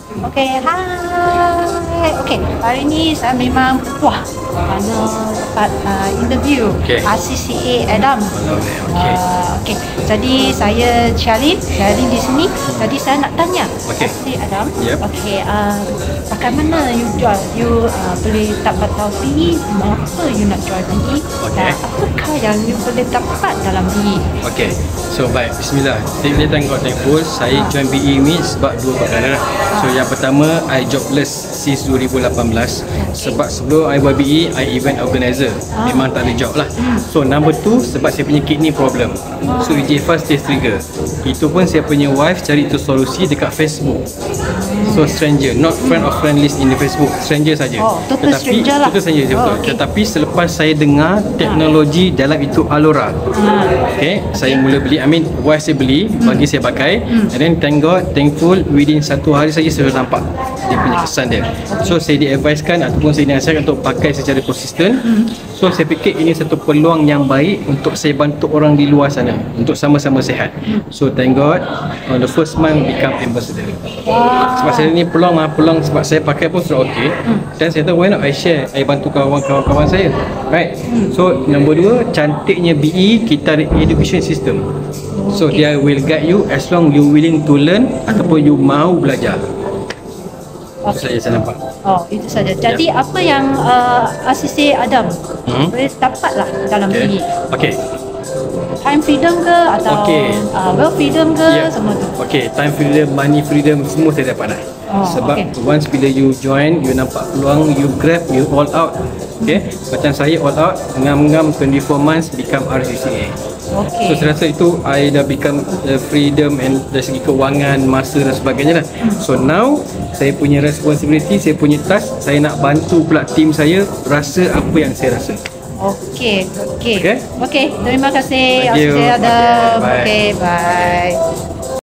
Okey, hai. Okey, hari ni saya memang mana dapat interview RCCA Adam. Okey. Jadi saya Charlene di sini. Jadi saya nak tanya RCCA Adam. Okey, bagaimana you jual? You boleh dapat tahu PE, mengapa you nak jual PE? Dan apakah yang you boleh dapat dalam PE? Okey. So baik, bismillah. Dia thankful saya join PE ni sebab dua perkara. So yang pertama, I jobless since 2018. Sebab sebelum I buat PE, I event organizer. Memang tak ada job lah. So number 2, sebab saya punya kidney problem. So EGFR stage 3. Itu pun saya punya wife cari tu solusi dekat Facebook. So stranger, not friend or friend list in the Facebook, stranger saja. Total stranger lah. Total stranger, betul. Tetapi selepas saya dengar teknologi dalam itu Alora, saya mula beli. Wife saya beli, bagi saya pakai, and then thank God, thankful, within 1 hari saja saya dah nampak dia punya kesan dia. So saya diadvisekan ataupun saya dinasihatkan untuk pakai secara konsisten. So saya fikir ini satu peluang yang baik untuk saya bantu orang di luar sana untuk sama-sama sihat. So thank God, on the first month become ambassador. Sebab saya ni peluang sebab saya pakai pun sudah okey. Dan saya tahu why not I share, I bantu kawan-kawan saya. Right. So nombor 2, cantiknya BE, kita ada education system. So dia will guide you as long you willing to learn ataupun you mahu belajar. Itu saja saya nampak. Itu saja. Jadi apa yang RCCA Adam boleh dapatlah dalam PE? Okey. Time freedom ke atau wealth freedom ke, semua tu? Okey, time freedom, money freedom, semua saya dapat dah. Sebab once bila you join, you nampak peluang, you grab, you all out. Macam saya all out, ngam-ngam 24 months become RCCA. So saya rasa itu I dah become freedom and dari segi kewangan, masa dan sebagainya lah. So now saya punya responsibility, saya punya task, saya nak bantu pula tim saya rasa apa yang saya rasa. Okey, terima kasih RCCA Adam. Okey, bye.